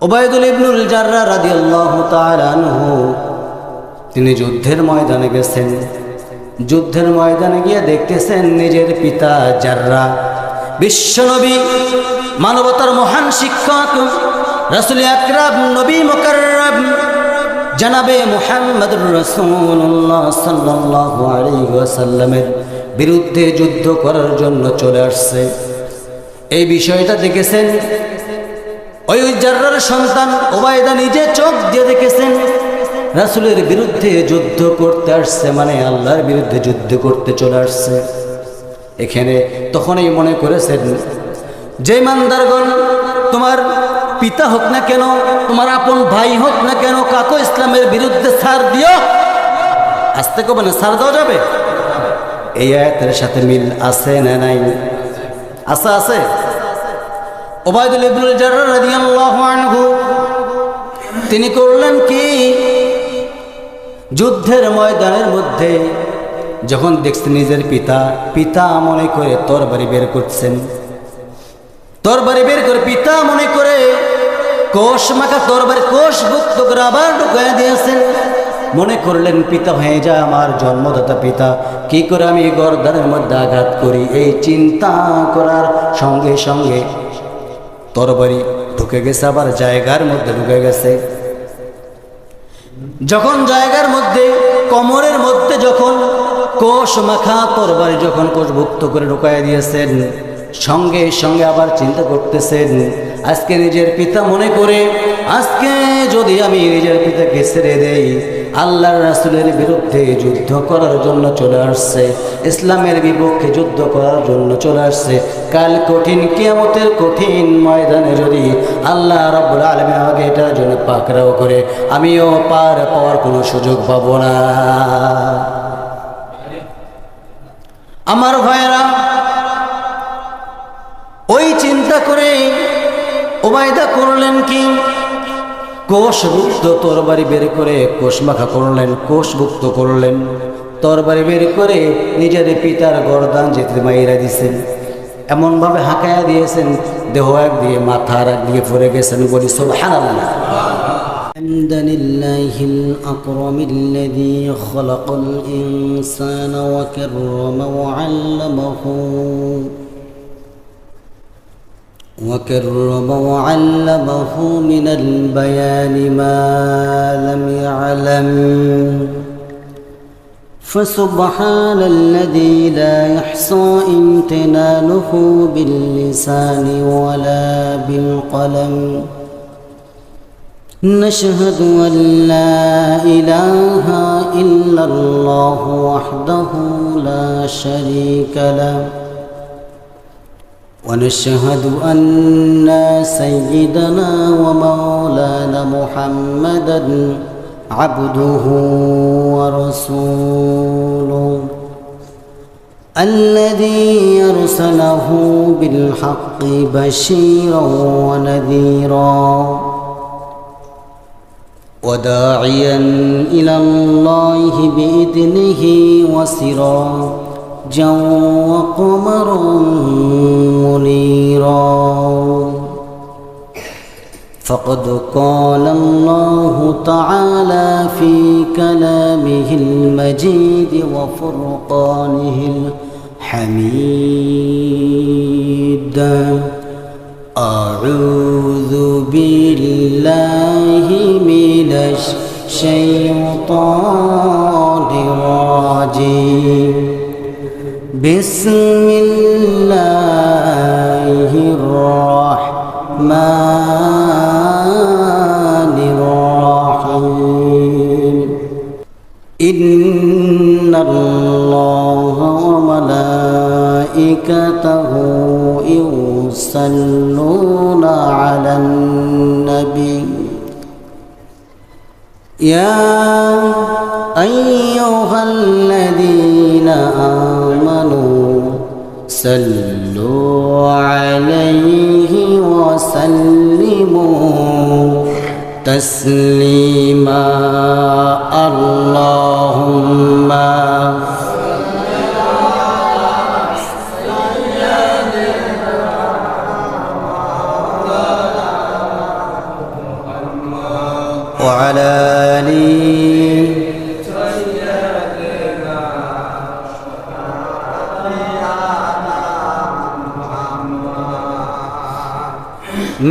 উবাইদুল ইবনুল জাররাহ রাদিয়াল্লাহু তাআলা আনহু তিনি যুদ্ধের ময়দানে গেছেন। যুদ্ধের ময়দানে গিয়ে দেখতেছেন নিজের পিতা জাররাহ বিশ্বনবী, মানবতার মহান শিক্ষক, রাসূল আকরাম, নবী মুকাররম জনাবে মুহাম্মদুর রাসূলুল্লাহ সাল্লাল্লাহু আলাইহি ওয়াসাল্লামের বিরুদ্ধে যুদ্ধ করার জন্য চলে আসছে। এই বিষয়টা দেখেছেন ওই জাররার সন্তান উবাইদা নিজে চোখ দিয়ে দেখেছেন রাসূলের বিরুদ্ধে যুদ্ধ করতে আসছে, মানে আল্লাহর বিরুদ্ধে যুদ্ধ করতে চলে আসছে। এখানে তখনই মনে করেছেন যে ইমানদারগণ, তোমার পিতা হোক না কেন, তোমার আপন ভাই হোক না কেন, কাকো ইসলামের বিরুদ্ধে ছাড় দিও। আসতে কবে না ছাড় দেওয়া যাবে? এই আয়াতের সাথে মিল আছে না নাই? আছে, আছে। উবাইদুল ইবনুল জাররাহ রাদিয়াল্লাহু আনহু তিনি করলেন কি, যুদ্ধের ময়দানের মধ্যে যখন দেখছেন নিজের পিতা মনে করে তরবারি বের করছেন, তরবারি বের করে পিতা মনে করে কোষ মাখা তরবারি কোষভুক্ত করে আবার ঢুকাইয়া দিয়েছেন। মনে করলেন পিতা হয়ে যায় আমার জন্মদাতা পিতা, কি করে আমি গর্দানের মধ্যে আঘাত করি। এই চিন্তা করার সঙ্গে সঙ্গে তরবারি ঢুকে গেছে, আবার জায়গার মধ্যে ঢুকে গেছে। যখন জায়গার মধ্যে কোমরের মধ্যে যখন কোষ মাখা তরবারি যখন কোষভুক্ত করে ঢুকাইয়া দিয়েছেন, সঙ্গে সঙ্গে আবার চিন্তা করতেছেন আজকে নিজের পিতা মনে করে, আজকে যদি আমি নিজের পিতাকে ছেড়ে দেই, আল্লাহর রাসূলের বিরুদ্ধে যুদ্ধ করার জন্য চলে আসছে, ইসলামের বিপক্ষে যুদ্ধ করার জন্য চলে আসছে, কাল কঠিন কিয়ামতের কঠিন ময়দানে যদি আল্লাহ রাব্বুল আলামিন আমাকে এটার জন্য পাকড়াও করে, আমিও পার পাওয়ার কোনো সুযোগ পাবো না। আমার ভাইরা, ওই চিন্তা করে উবাইদা করলেন কি, কোষভুক্ত তরবারি বের করে কোষ মাখা করলেন, কোষভুক্ত করলেন, তরবারি বের করে নিজের পিতার গর্দান যেতে মাইরা দিয়েছেন। এমনভাবে হাঁকাইয়া দিয়েছেন, দেহ এক দিয়ে মাথা আর এক দিয়ে পড়ে গেছেন। বলি সুবহানাল্লাহ। আলহামদুলিল্লাহিল আকরামিল্লাযী খালাকাল ইনসানা ওয়া কাররামা ওয়া আল্লামাহু وعلمه من البيان ما لم يعلم فسبحان الذي لا يحصى امتنانه باللسان ولا بالقلم نشهد أن لا إله إلا الله وحده لا شريك له ونشهد أن سيدنا ومولانا محمدا عبده ورسوله الذي أرسله بالحق بشيرا ونذيرا وداعيا إلى الله بإذنه وسراجا وقمرا منيرا فقد قال الله تعالى في كلامه المجيد وفرقانه الحميد أعوذ بالله من الشيطان الرجيم بسم الله الرحمن الرحيم إن الله وملائكته يصلون على النبي يا أيها الذين آمنوا صلوا عليه وسلموا تسليما اللهم وعلى آله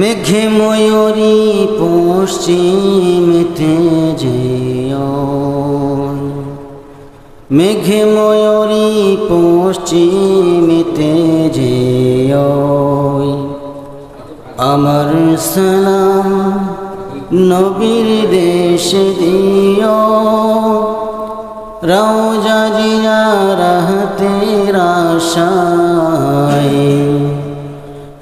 মেঘে ময়ূরী পশ্চিমেতে যেও, মেঘে ময়ূরী পশ্চিমেতে যেও, আমার সালাম নবীর দেশে দিও, রওজা জিয়ারতের আশায়,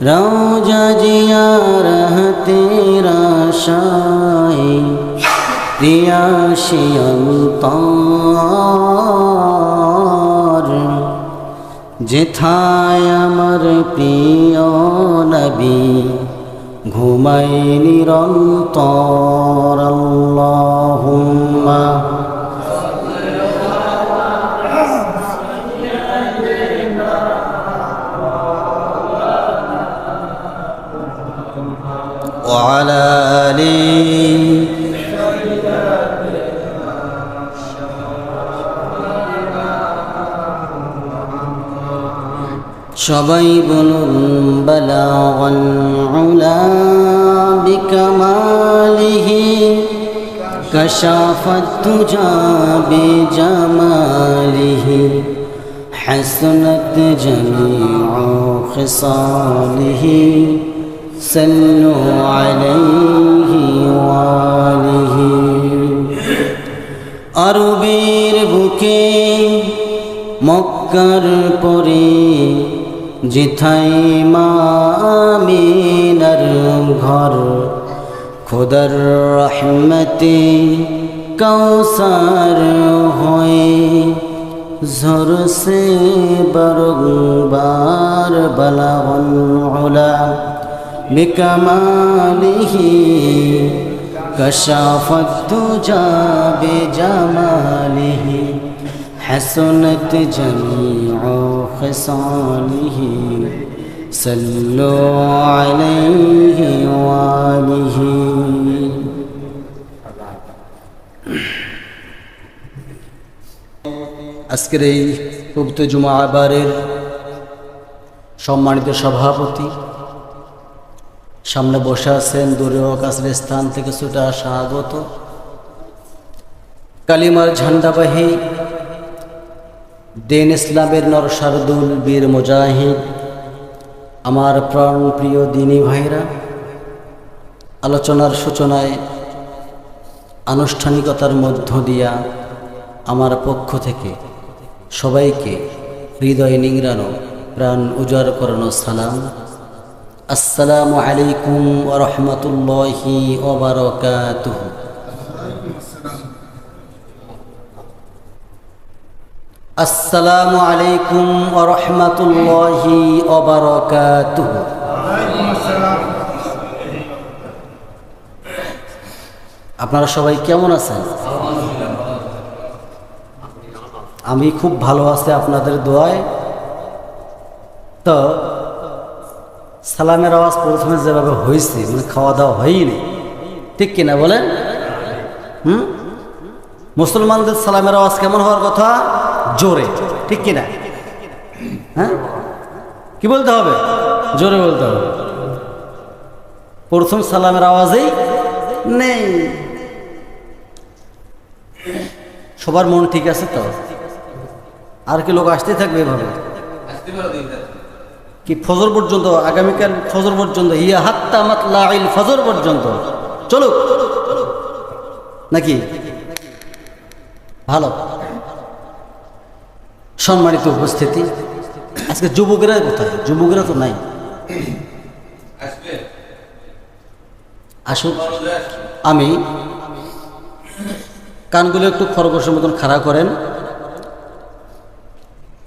রওজা জিয়ারতের আশায়, প্রিয়াসী অন্তর, যেথায় আমার প্রিয় নবী ঘুমাই নিরন্তর। আল্লাহুম্মা وعلى آله সবাই বলুন বালাগাল উলা বিকামালিহি কাশাফাত তুজা বিজামালিহি হাসনাত জামিউ খিসালিহি সাল্লু আলাইহি ওয়ালিহি। আরবের বুকে মক্কার পরে যেথায় মা আমিনার ঘর, খোদার রহমতে কাউসার হয়ে ঝরসে বারংবার বালাগাল উলা বিকামালিহি কাশাফাত তুজা বিজামালিহি হাসনাত জামিউ খিসালিহি সাল্লু আলাইহি ওয়ালিহি। আজকের এই পবিত্র জুমাবারের সম্মানিত সভাপতি, সামনে বসে আছেন দূরেও কাছের স্থান থেকে ছুটে আসা আগত কালিমার ঝান্ডাবাহী দিন ইসলামের নরসারদুল বীর মুজাহিদ, আমার প্রাণ প্রিয় দিনী ভাইরা, আলোচনার সূচনায় আনুষ্ঠানিকতার মধ্য দিয়া আমার পক্ষ থেকে সবাইকে হৃদয় নিংড়ানো প্রাণ উজাড় করানো সালাম। আসসালামু আলাইকুম ওয়া রাহমাতুল্লাহি ওয়া বারাকাতুহু। আসসালামু আলাইকুম ওয়া রাহমাতুল্লাহি ওয়া বারাকাতুহু। আপনারা সবাই কেমন আছেন? আমি খুব ভালো আছি আপনাদের দোয়ায়। তো সালামের আওয়াজ প্রথমে যেভাবে হয়েছে, মানে খাওয়া দাওয়া হয়নি, ঠিক কিনা বলেন? মুসলমানদের সালামের আওয়াজ কেমন হওয়ার কথা? জোরে, ঠিক কিনা? হ্যাঁ, কি বলতে হবে? জোরে বলতে হবে। প্রথম সালামের আওয়াজেই নেই। সবার মন ঠিক আছে তো? আর কি লোক আসতে থাকবে এভাবে? কি ফজর পর্যন্ত? আগামীকাল ফজর পর্যন্ত, ইয়া হাত্তা মাতলাইল ফজর পর্যন্ত চলুক নাকি? ভালো। সম্মানিত উপস্থিতি, আজকে যুবকেরা কোথায়? যুবকেরা তো নাই। আসুন, আমি কানগুলো একটু খরগোশের মতন খাড়া করেন,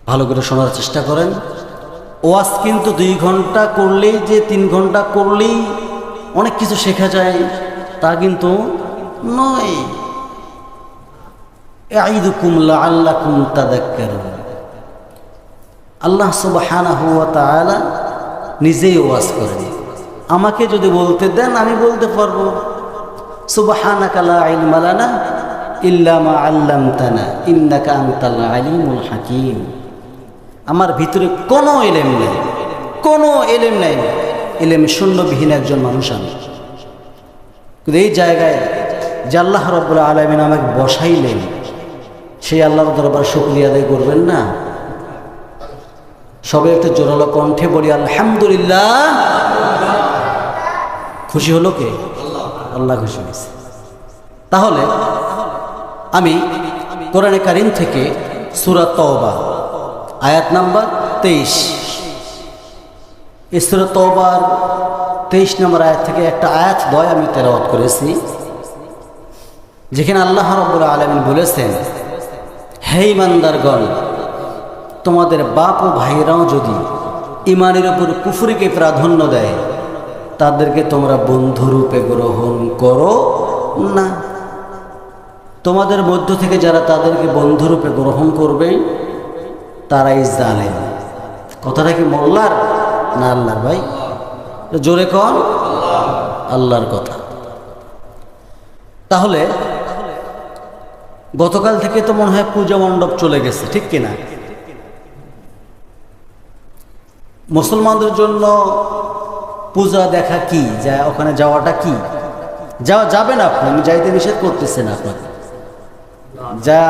ভালো করে শোনার চেষ্টা করেন। ওয়াজ কিন্তু 2 ঘন্টা করলেই যে 3 ঘন্টা করলেই অনেক কিছু শেখা যায় তা কিন্তু নয়। ইয়াইদুকুম লাআল্লাকুম তাযাক্কারুন। আল্লাহ সুবহানাহু ওয়া তাআলা নিজেই ওয়াজ করেন। আমাকে যদি বলতে দেন আমি বলতে পারবো, সুবহানাকা লা ইলমা লানা ইল্লা মা আল্লামতানা ইন্নাকা আনতাল আলিমুল হাকিম। আমার ভিতরে কোনো ইলম নেই, কোনো ইলম নেই, ইলম শূন্যবিহীন একজন মানুষ আমি। কিন্তু এই জায়গায় যে আল্লাহ রাব্বুল আলামিন আমাকে বসাইলেন, সেই আল্লাহর দরবার শুকরিয়া আদায় করবেন না? সবে একটা জোরালো কণ্ঠে বলি আলহামদুলিল্লাহ। খুশি হলো কে? আল্লাহ খুশি হয়েছে। তাহলে আমি কোরআনে কারীম থেকে সূরা তওবা আয়াত নাম্বার 23, এই সূরা তওবার 23 নম্বর আয়াত থেকে একটা আয়াত দয় আমি তেলাওয়াত করেছি, যেখানে আল্লাহ রাব্বুল আলামিন বলেছেন, হে ঈমানদারগণ, তোমাদের বাপ ও ভাইরাও যদি ঈমানের উপর কুফরিকে প্রাধান্য দেয়, তাদেরকে তোমরা বন্ধুরূপে গ্রহণ করো না। তোমাদের মধ্য থেকে যারা তাদেরকে বন্ধুরূপে গ্রহণ করবে তারাই জালেম। কথাটা কি মোল্লার না আল্লাহর? ভাই জোরে কন, আল্লাহর কথা। তাহলে গতকাল থেকে তো মনে হয় পূজা মণ্ডপ চলে গেছে, ঠিক কিনা? মুসলমানদের জন্য পূজা দেখা কি, যা ওখানে যাওয়াটা কি? যাওয়া যাবে না, আপনি, আমি যাইতে নিষেধ করতেছি না আপনাকে। যা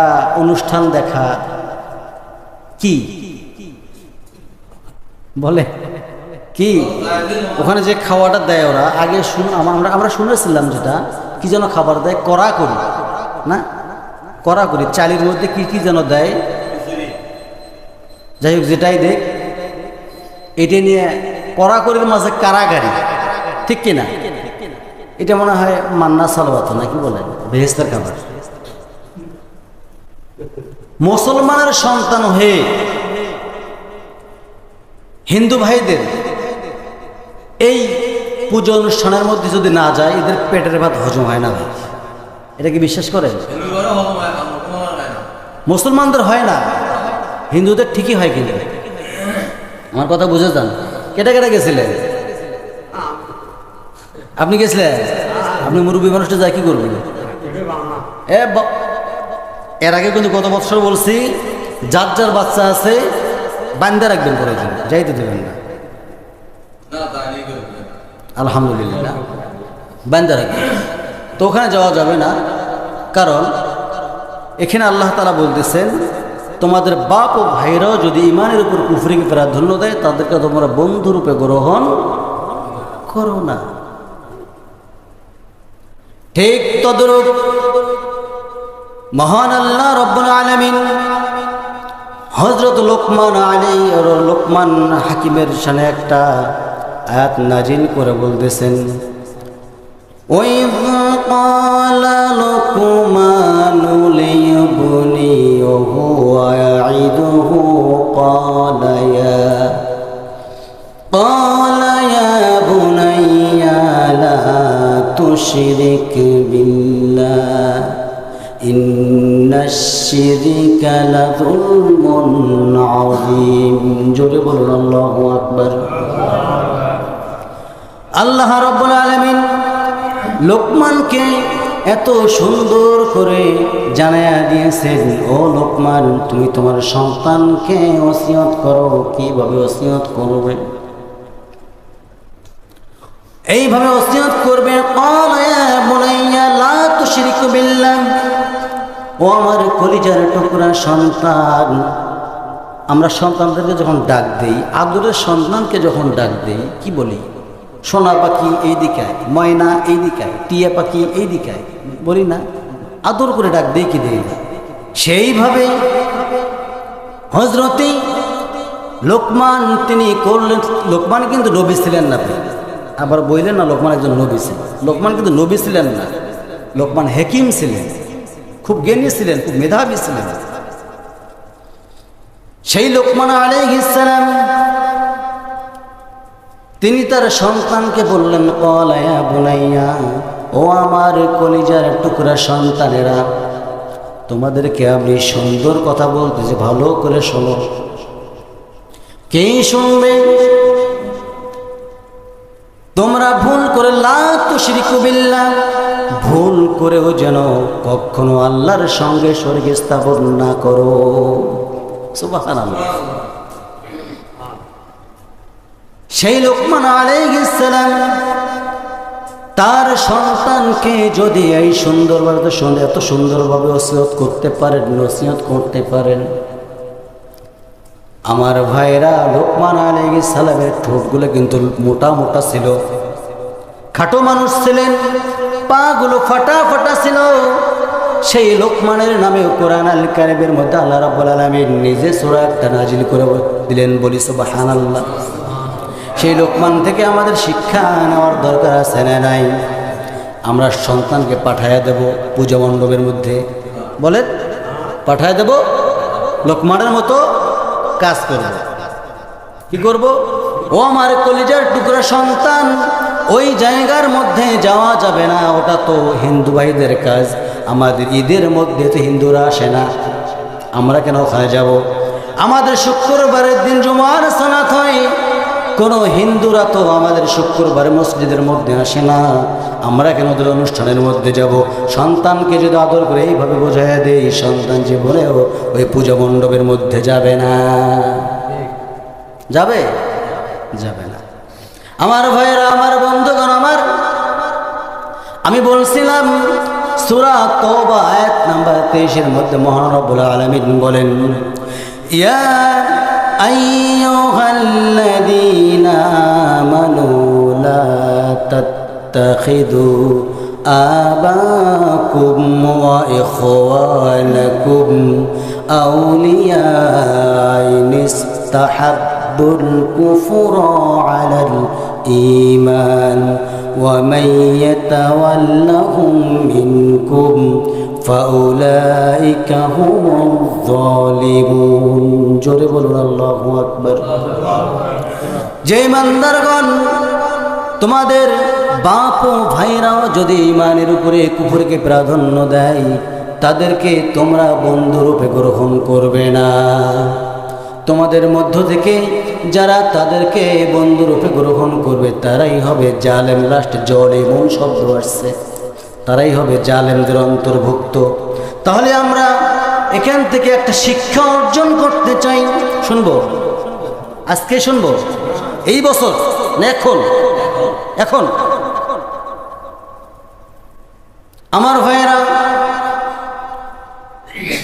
অনুষ্ঠান দেখা কি বলে কি, ওখানে যে খাওয়াটা দেয় ওরা, আগে আমরা শুনেছিলাম যেটা কি যেন খাবার দেয়, কড়া করি না, কড়া করি চালের মধ্যে কি কি যেন দেয়, যাই হোক যেটাই দেখ, এটা নিয়ে কড়াকড়ির মাঝে কারাগারি, ঠিক কিনা? এটা মনে হয় মান্না সালবাত নাকি বলে, বেহেশতের খাবার। মুসলমানের সন্তান হয়ে হিন্দু ভাইদের এই পুজো অনুষ্ঠানের মধ্যে যদি না যায়, এদের পেটের ভাত হজম হয় না। ভাই এটা কি বিশ্বাস করেন? মুসলমানদের হয় না, হিন্দুদের ঠিকই হয়। কিন্তু আমার কথা বুঝে যান। কেটে কেটে গেছিলেন? আপনি গেছিলেন? আপনি মুরব্বী মানুষটা যায় কি করবেন? এর আগে কিন্তু গত বছর বলছি, যার যার বাচ্চা আছে বান্ধা রাখবেন, করে দিন, যাইতে দেবেন না। আলহামদুলিল্লাহ, বান্ধা রাখবেন। তো ওখানে যাওয়া যাবে না, কারণ এখানে আল্লাহ তাআলা বলতেছেন, তোমাদের বাপ ও ভাইরাও যদি ইমানের উপর কুফরিকে প্রাধান্য দেয়, তাদেরকে তোমরা বন্ধুরূপে গ্রহণ করো না। ঠিক তদ্রূপ মহান আল্লাহ রব্বুল আলামিন হযরত লোকমান হাকিমের শানে একটা আয়াত নাজিল করে বলতেছেন, وَإِذْ قَالَ لُقْمَانُ لِابْنِهِ وَهُوَ يَعِظُهُ قَالَ يَا بُنَيَّ لَا تُشْرِكْ بِاللَّهِ إِنَّ الشِّرْكَ لَظُلْمٌ عَظِيمٌ। জোরে বলুন আল্লাহু আকবার। আল্লাহ রাব্বুল আলামিন লোকমানকে এত সুন্দর করে জানায়া দিয়েছেন, ও লোকমান, তুমি তোমার সন্তানকে ওসিয়ত করো। কিভাবে ওসিয়ত করবে? এইভাবে ওসিয়ত করবে, ক্বালা ইয়া বুনাইয়া লা তুশরিক বিল্লাহ। ও আমার কলিজার টুকরা সন্তান, আমরা সন্তানদেরকে যখন ডাক দেই, আদরের সন্তানকে যখন ডাক দেই, কি বলি? সোনা পাখি এই দিকায়, ময়না এই দিকায়, টিয়া পাখি এই দিকায়, বলি না? আদর করে ডাক দেই কি দেই না? সেইভাবে হযরতে লোকমান তিনি করলেন। লোকমান কিন্তু নবী ছিলেন না, আবার বললেন না লোকমান একজন নবী ছিলেন। লোকমান কিন্তু নবী ছিলেন না, লোকমান হাকিম ছিলেন, খুব জ্ঞানী ছিলেন, খুব মেধাবী ছিলেন। সেই লোকমান আলাইহিস সালাম তিনি তার সন্তানকে বললেন, ক্বালা ইয়া বুনাইয়া, ও আমার কলিজার টুকরা সন্তানেরা, তোমাদেরকে আমি সুন্দর কথা বলতেছি, ভালো করে শোনো। কে শুনবে? তোমরা ভুল করে লা তুশরিকু বিল্লাহ, ভুল করেও যেন কখনো আল্লাহর সঙ্গে শরীক স্থাপন না করো। সুবহানাল্লাহ। সেই লোকমান আলাইহিস সালাম তার সন্তানকে যদি এই সুন্দরভাবে এত সুন্দরভাবে ওসিয়ত করতে পারেন, নসিহত করতে পারেন, আমার ভাইরা লোকমান আলাইহিস সালামের ঠোঁটগুলো কিন্তু মোটা মোটা ছিল, খাটো মানুষ ছিলেন, পাগুলো ফাটা ফাটা ছিল। সেই লোকমানের নামে কোরআন আল কারীমের মধ্যে আল্লাহ রাব্বুল আলামিন নিজে সূরা একটা নাজিল করে দিলেন, বলি সুবহানাল্লাহ। সেই লোকমান থেকে আমাদের শিক্ষা নেওয়ার দরকার আছে না নাই? আমরা সন্তানকে পাঠাইয়া দেব পূজা মণ্ডপের মধ্যে, বলেন পাঠাইয়া দেব, লোকমানের মতো কাজ করব। কি করব? ও আমার কলিজার টুকরা সন্তান, ওই জায়গার মধ্যে যাওয়া যাবে না, ওটা তো হিন্দু ভাইদের কাজ। আমাদের ঈদের মধ্যে তো হিন্দুরা আসে না, আমরা কেন ওখানে যাব? আমাদের শুক্রবারের দিন জুমার সালাত হয়, কোনো হিন্দুরা তো আমাদের শুক্রবার মসজিদের মধ্যে আসে না, আমরা কেন ওদের অনুষ্ঠানের মধ্যে যাব? সন্তানকে যদি আদর করে এইভাবে বোঝাইয়া দেই, সন্তান জীবনেও ওই পূজা মণ্ডপের মধ্যে যাবে না। যাবে? যাবে না। আমার ভাইয়েরা, আমার বন্ধুগণ, আমি বলছিলাম সূরা তওবা আয়াত নাম্বার 23 মধ্যে মহান রব্বুল আলামিন বলেন, ইয়া আইয়ুহাল্লাযীনা আমানু লা তাত্তাখিযু আবাকুম ওয়া ইখওয়ানাকুম আউলিয়া ইন ইসতাহাব্বুল কুফরা আলাল ঈমান ومن يتولهم منكم فأولئك هم الظالمون। জোরে বলুন আল্লাহু আকবার। যে ইমানদারগণ, তোমাদের বাপ ও ভাইরাও যদি ইমানের উপরে কুফরকে প্রাধান্য দেয়, তাদেরকে তোমরা বন্ধুরূপে গ্রহণ করবে না। তোমাদের মধ্য থেকে যারা তাদেরকে বন্ধুরূপে গ্রহণ করবে, তারাই হবে জালেম। রাষ্ট্র জালিমুন শব্দ আসছে, তারাই হবে জালেমদের অন্তর্ভুক্ত। তাহলে আমরা এখান থেকে একটা শিক্ষা অর্জন করতে চাই। শুনবো? আজকে শুনবো? এই বছর না এখন? এখন আমার ভাইয়েরা,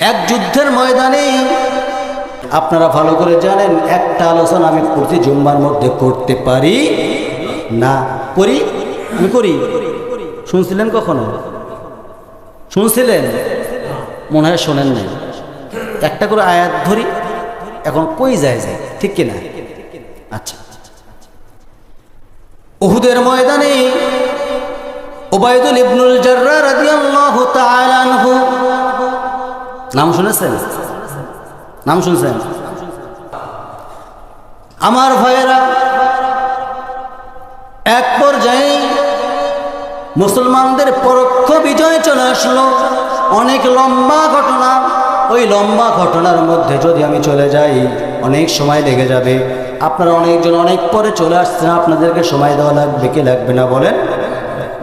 এক যুদ্ধের ময়দানে আপনারা ভালো করে জানেন, একটা আলোচনা আমি প্রতি জুম্মার মধ্যে করতে পারি না। করি? আমি করি। শুনছিলেন কখনো? শুনছিলেন? মনে হয় শোনেন নাই। একটা করে আয়াত ধরি, এখন কই যায়, ঠিক কিনা? আচ্ছা, উহুদের ময়দানে উবাইদুল ইবনুল জাররাহ রাদিয়াল্লাহু তাআলা আনহু, নাম শুনেছেন? নাম শুনছেন? আমার ভাইয়েরা, এক পর্যায়ে মুসলমানদের পরোক্ষ বিজয় চলে আসলো। অনেক লম্বা ঘটনা, ওই লম্বা ঘটনার মধ্যে যদি আমি চলে যাই অনেক সময় লেগে যাবে। আপনারা অনেকজন অনেক পরে চলে আসছেন, আপনাদেরকে সময় দেওয়া লাগবে কি লাগবে না বলেন?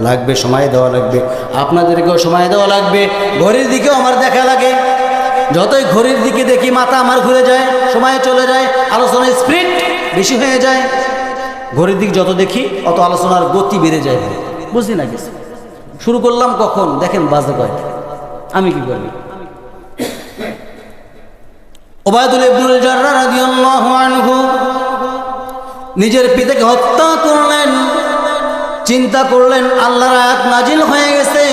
লাগবে, সময় দেওয়া লাগবে। আপনাদেরকেও সময় দেওয়া লাগবে। ঘড়ির দিকেও আমার দেখা লাগে, যতই ঘড়ির দিকে দেখি মাথা আমার ঘুরে যায়, সময় চলে যায়, আলোচনার স্পিড বেশি হয়ে যায়। ঘড়ির দিক যত দেখি অত আলোচনার গতি বেড়ে যায়। বুঝলি না কিছু? শুরু করলাম কখন, দেখেন বাজে কয়টা, আমি কি করি? উবাইদুল ইবনুল জাররাহ রাদিয়াল্লাহু আনহু নিজের পিতাকে হত্যা করলেন। চিন্তা করলেন আল্লাহর আয়াত নাজিল হয়ে গেছে,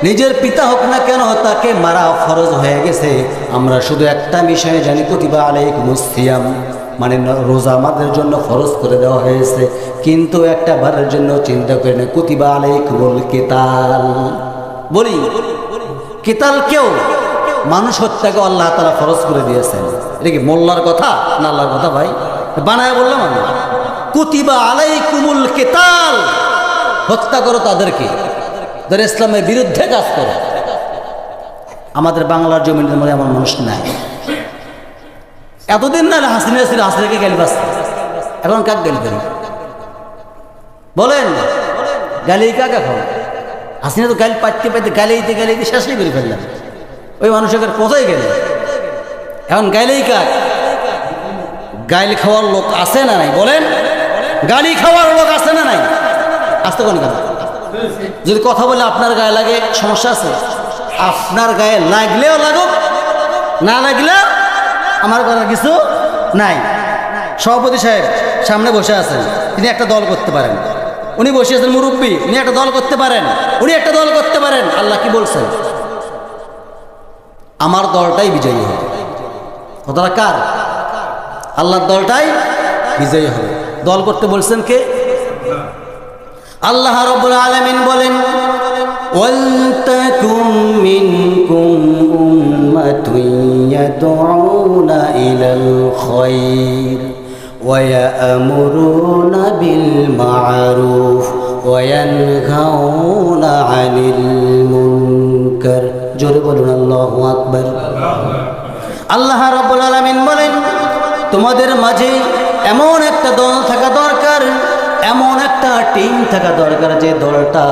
নিজের পিতা হোক না কেন তাকে মারা ফরজ হয়ে গেছে। আমরা শুধু একটা বিষয়ে জানি, কুতিবা আলাইকুমুস সিয়াম, মানে রোজা আমাদের জন্য ফরজ করে দেওয়া হয়েছে। কিন্তু একটা বারের জন্য চিন্তা করি না, কুতিবা আলাইকুমুল কিতাল। বলি কিতাল কেউ মানুষ হত্যাকে আল্লাহ তাআলা ফরজ করে দিয়েছেন। এটা কি মোল্লার কথা না আল্লাহর কথা? ভাই বানায় বললাম আমি, কুতিবা আলাইকুমুল কিতাল, হত্যা করো তাদেরকে যারা ইসলামের বিরুদ্ধে কাজ করে। আমাদের বাংলার জমিনের মধ্যে এমন মানুষ নাই। এতদিন না হাসিনা ছিল, হাসিনাকে গেল বাস, এখন কাক গেল করি বলেন? গালি কাকে খাও? হাসিনা তো গালি পাইতে পাইতে গালিতে গালিতে শেষই করে ফেললাম। ওই মানুষের কোথায় গেলে? এখন গাইলেই কাক? গাইল খাওয়ার লোক আছে না নাই বলেন? গালি খাওয়ার লোক আছে না নাই? আসতে কোন কেন? যদি কথা বলে আপনার গায়ে লাগে সমস্যা আছে? আপনার গায়ে লাগলেও লাগুক, না লাগলেও আমার করার কিছু নাই। সভাপতি সাহেব সামনে বসে আছেন, তিনি একটা দল করতে পারেন। উনি বসে আছেন মুরব্বী, উনি একটা দল করতে পারেন, উনি একটা দল করতে পারেন। আল্লাহ কি বলছেন? আমার দলটাই বিজয়ী হবে। কথাটা কার? আল্লাহর দলটাই বিজয়ী হবে। দল করতে বলছেন কে? আল্লাহ রাব্বুল আলামিন বলেন, ওয়ালতাকুম মিনকুম উম্মাতুন ইয়াদউনা ইলাল খায়র ওয়া ইয়া'মুরুনা বিল মা'রুফ ওয়া ইয়ানহাউনা আনিল মুনকার। জোরে বলুন আল্লাহু আকবার। আল্লাহ রাব্বুল আলামিন বলেন, তোমাদের মাঝে এমন একটা দল থাকা দরকার, এমন একটা টিম থাকা দরকার যে দলটা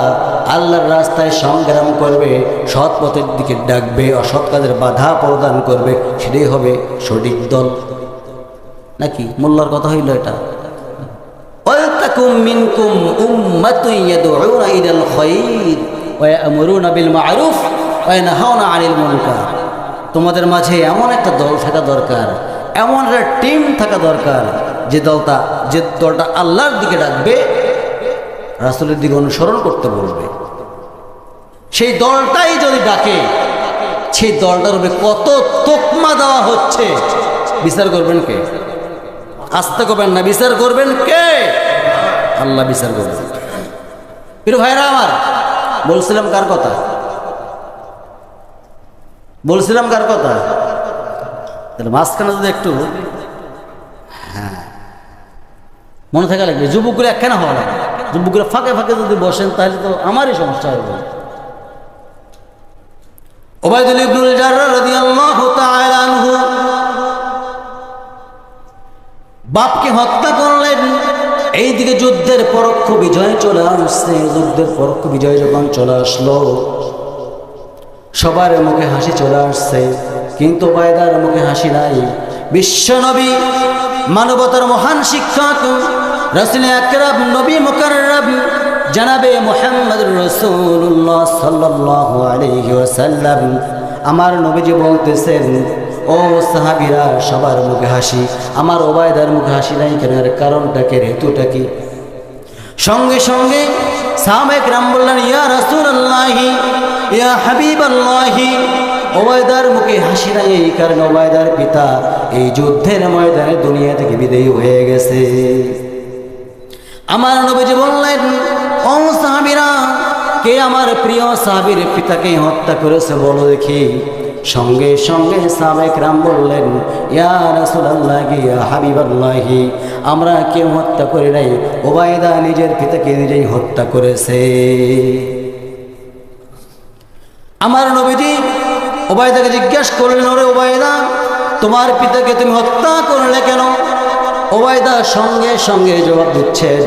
আল্লাহর রাস্তায় সংগ্রাম করবে, সৎ পথের দিকে ডাকবে, অসৎ কাজের বাধা প্রদান করবে। সেটাই হবে সঠিক দল। নাকি মোল্লার কথা হইল এটা? ওয়ালতাকুম মিনকুম উম্মাতুন ইয়াদউনা ইলাল খায়র ওয়া ইয়া'মুরুনা বিল মা'রুফ ওয়া ইয়ানহাউনা আনিল মুনকার। তোমাদের মাঝে এমন একটা দল থাকা দরকার, এমন একটা টিম থাকা দরকার যে দলটা আল্লাহর দিকে ডাকবে, রাসূলের দিকে অনুসরণ করতে বলবে। সেই দলটাই যদি ডাকে, সেই দলটার উপরে কত তোকমা দেওয়া হচ্ছে, বিচার করবেন কে? আস্তে করবেন না, বিচার করবেন কে? আল্লাহ বিচার করবেন। প্রিয় ভাইরা আমার, বলছিলাম কার কথা? বলছিলাম কার কথা? তাহলে মাঝখানে যদি একটু মনে থাকা লাগবে, যুবকগুলো একখানা হওয়া লাগবে। যুবকগুলো ফাঁকে ফাঁকে যদি বসেন তাহলে তো আমারই সমস্যা হবে। উবাইদুল ইবনুল জাররাহ রাদিয়াল্লাহু তাআলা আনহু বাপকে হত্যা করলেন। এইদিকে যুদ্ধের পরোক্ষ বিজয় চলে আসছে। যুদ্ধের পরোক্ষ বিজয় যখন চলে আসলো, সবার মুখে হাসি চলে আসছে, কিন্তু উবাইদার মুখে হাসি নাই। বিশ্বনবী, মানবতার মহান শিক্ষক, রাসূল আকরাম, নবী মুকাররম জনাবে মুহাম্মদুর রাসূলুল্লাহ সাল্লাল্লাহু আলাইহি ওয়াসাল্লাম, আমার নবীজি বলতেছেন, ও সাহাবীরা, সবার মুখে হাসি, আমার উবাইদার মুখে হাসি নাই কেন? এর কারণটা কি? হেতুটা কি? সঙ্গে সঙ্গে সাহাবায়ে কেরাম বললেন, ইয়া রাসূলুল্লাহি, ইয়া হাবিবাল্লাহি, উবাইদার মুখে হাসি নাই এই কারণে উবাইদার পিতা এই যুদ্ধের ময়দানে দুনিয়া থেকে বিদায় হয়ে গেছে। আমার নবীজি বললেন, ও সাহাবীরা, কে আমার প্রিয় সাহাবীর পিতাকে হত্যা করেছে বলো দেখি। সঙ্গে সঙ্গে সাহাবায়ে কেরাম বললেন, ইয়া রাসূলুল্লাহি, ইয়া হাবিবাল্লাহি, আমরা কেউ হত্যা করি নাই, উবাইদা নিজের পিতাকে নিজেই হত্যা করেছে। আমার নবীজি উবাইদাকে জিজ্ঞাসা করলেন, ওরে উবাইদা, তোমার পিতাকে তুমি হত্যা করলে কেন? উবাইদা সঙ্গে সঙ্গে জবাব দিচ্ছেন,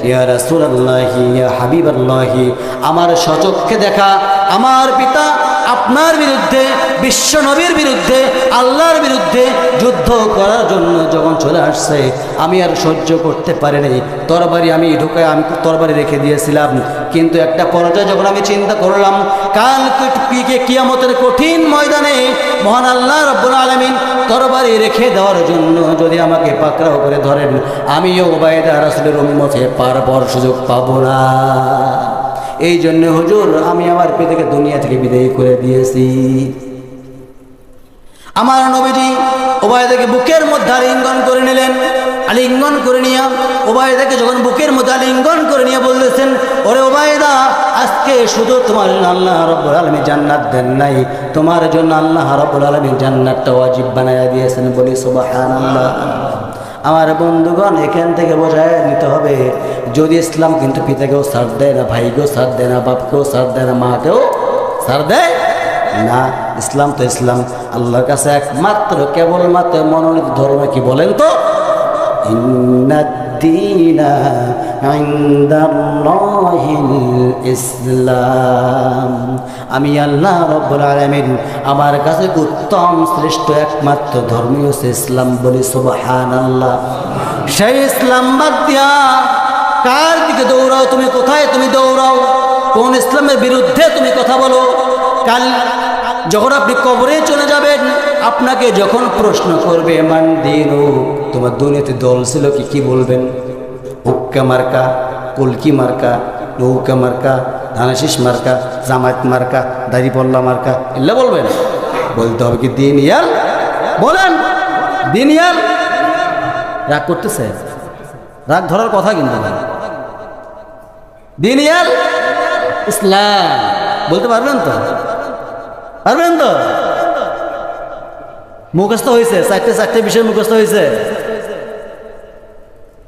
ইয়া রাসূলুল্লাহি, ইয়া হাবিবাল্লাহি, আমার স্বচক্ষে দেখা আমার পিতা আপনার বিরুদ্ধে, বিশ্ব নবীর বিরুদ্ধে, আল্লাহর বিরুদ্ধে যুদ্ধ করার জন্য যখন চলে আসছে, আমি আর সহ্য করতে পারিনি। তরবারি আমি ঢুকায় আমি তরবারি রেখে দিয়েছিলাম, কিন্তু একটা পর্যায়ে যখন আমি চিন্তা করলাম, কাল কিয়ামতের কঠিন ময়দানে মহান আল্লাহ রাব্বুল আলামিন তরবারি রেখে দেওয়ার জন্য যদি আমাকে পাকড়াও করে ধরেন, আমিও উবাইদা রাসূলের উম্মতে পারার সুযোগ পাবো না। এই জন্য হুজুর আমি আমার পিতাকে দুনিয়া থেকে বিদায় করে দিয়েছি। আমার নবীজি উবাইদাকে বুকের মধ্যে আলিঙ্গন করে নিলেন। আলিঙ্গন করে নিয়ে উবাইদাকে যখন বুকের মধ্যে আলিঙ্গন করে নিয়ে বলতেছেন, ওরে উবাইদা, আজকে শুধু তোমার জন্য আল্লাহ রাব্বুল আলামিন জান্নাত দেন নাই, তোমার জন্য আল্লাহ রাব্বুল আলামিন জান্নাতটা ওয়াজিব বানায়া দিয়েছেন। বলি সুবহানাল্লাহ। আমার বন্ধুগণ, এখান থেকে বোঝায় নিতে হবে, যদি ইসলাম কিন্তু পিতাকেও ছাড় দেয় না, ভাইকেও ছাড় দেয় না, বাপকেও ছাড় দেয় না, মাকেও ছাড় দেয় না। ইসলাম তো ইসলাম, আল্লাহর কাছে একমাত্র কেবলমাত্র মনোনীত ধর্ম কি বলেন তো? ইন্নাদ দীনা ইনদাল্লাহিল ইসলাম। আমি আল্লাহ রাব্বুল আলামিন আমার কাছে উত্তম শ্রেষ্ঠ একমাত্র ধর্ম হচ্ছে ইসলাম। বলি সুবহানাল্লাহ। সেই ইসলাম বাদ দিয়া কার দিকে দৌড়াও তুমি? কোথায় তুমি দৌড়াও? কোন ইসলামের বিরুদ্ধে তুমি কথা বলো? কাল যখন আপনি কবরে চলে যাবেন, আপনাকে যখন প্রশ্ন করবে মান দিনু, তোমার দুনিয়াতে দল ছিল কি, কি বলবেন? হুক্কা মার্কা, কলকি মার্কা, নৌকা মার্কা, ধানাশিস মার্কা, জামায়াত মার্কা, দাড়িপাল্লা মার্কা, এগুলো বলবেন? বলতে হবে কি দিন ইয়াল? বলেন দিন ইয়াল। রাগ করতেছে? রাগ ধরার কথা কিন্তু না। দিন ইয়াল ইসলাম বলতে পারবেন তো? পারবেন তো? মুখস্থ হয়েছে, চারটে বিষয় মুখস্থ হয়েছে।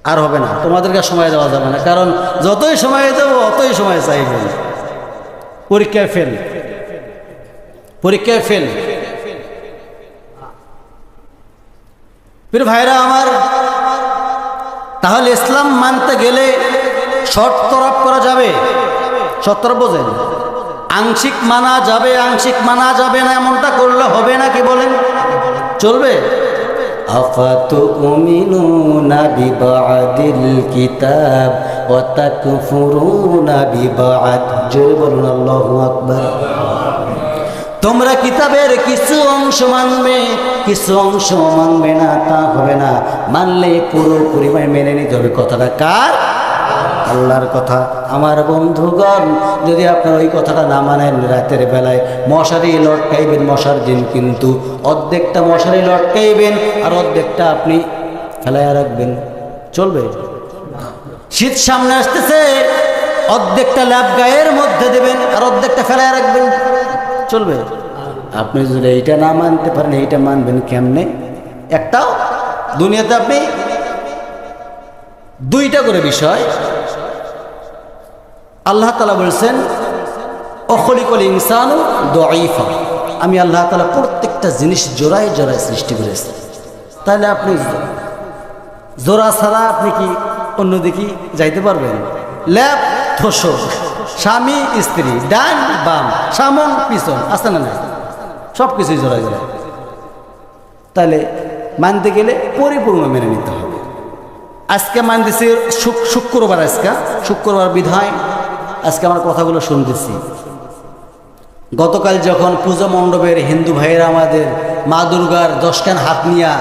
আর হবে না, তোমাদেরকে সময় দেওয়া যাবে না, কারণ যতই সময় দেবো অতই সময় চাইবেন। পরীক্ষায় ফেল, পরীক্ষায় ফেল। প্রিয় ভাইরা আমার, তাহলে ইসলাম মানতে গেলে শর্ত আরোপ করা যাবে। শর্ত বোঝেন? আংশিক মানা যাবে, আংশিক মানা যাবে না, এমনটা করলে হবে না। কি বলেন? চলবে? আফাতুমিনুনা বিবাদিল কিতাব ওয়া তাকফুরুনা বিবাদ। জোরে বলুন আল্লাহু আকবার। তোমরা কিতাবের কিছু অংশ মানবে, কিছু অংশ মানবে না, তা হবে না। মানলে পুরোপুরি মেনে নিতে হবে। কথাটা কার? আল্লাহর কথা। আমার বন্ধুগণ, যদি আপনার ওই কথাটা না মানেন, রাতের বেলায় মশারি লটকাইবেন, মশার দিন কিন্তু অর্ধেকটা মশারি লটকাইবেন আর অর্ধেকটা আপনি ফেলাইয়া রাখবেন। চলবে? শীত সামনে আসতেছে, অর্ধেকটা ল্যাপ গায়ের মধ্যে দেবেন আর অর্ধেকটা ফেলাইয়া রাখবেন। চলবে? আপনি যদি এইটা না মানতে পারেন, এইটা মানবেন কেমনে? একটাও দুনিয়াতে আপনি দুইটা করে বিষয় আল্লাহ তাআলা বলছেন, অখলিকুল ইনসানু দাঈফা। আমি আল্লাহ তাআলা প্রত্যেকটা জিনিস জোড়ায় জোড়ায় সৃষ্টি করেছি। তাহলে আপনি জোড়া ছাড়া আপনি কি অন্যদিকে যাইতে পারবেন? ল্যাপ ঠোসক, স্বামী স্ত্রী, ডান বাম, সামন পিছন, আছে না? নাই? সব কিছুই জোড়ায় জোড়ায়। তাহলে মানতে গেলে পরিপূর্ণ মেনে নিতে হবে। আজকে মানতেছি শুক্রবার, আজকে শুক্রবার বিধায় আজকে আমার কথাগুলো শুনতেছি। গতকাল যখন পূজা মণ্ডপের হিন্দু ভাইয়েরা আমাদের মা দুর্গার 10 খান হাত নিয়ে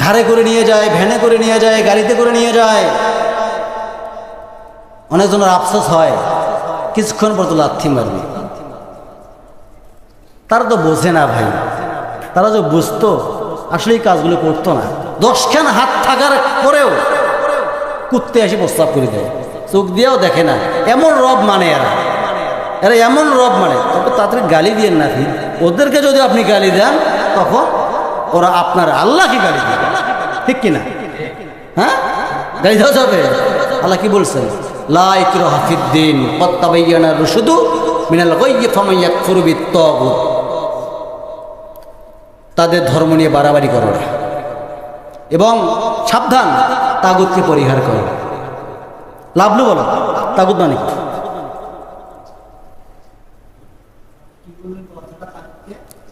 ঘাড়ে করে নিয়ে যায়, ভ্যানে করে নিয়ে যায়, গাড়িতে করে নিয়ে যায়, অনেকজনের আফসোস হয়, কিছুক্ষণ পর তো লাথি মারবে। তারা তো বোঝে না ভাই, তারা যে বুঝতো আসলে এই কাজগুলো করতো না। 10 খান হাত থাকার পরেও কুত্তে এসে প্রস্তাব করে দেয়, চোখ দিয়েও দেখে না। এমন রব মানে এরা, এরা এমন রব মানে। তবে তাদের গালি দিয়ে না, ওদেরকে যদি আপনি গালি দেন তখন ওরা আপনার আল্লাহকে গালি দেবে, ঠিক কিনা? হ্যাঁ, গালি দেওয়া যাবে। আল্লাহ কি বলছেন? লা ইকরাহা ফিদ্দীন ক্বাদ তাবায়্যানা রুশদু মিনাল গায়য়্যি ফামান ইয়াকফুরু বিত-তাগুত। তাদের ধর্ম নিয়ে বাড়াবাড়ি করো না এবং সাবধান, তাগুতকে পরিহার করো। লাভলু বলো, তাগুত মানে কি?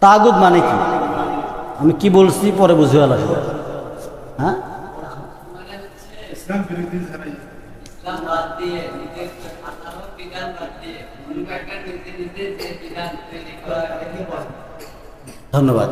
তাগুত মানে কি? আমি কি বলছি পরে বুঝে আসবে। হ্যাঁ, ধন্যবাদ।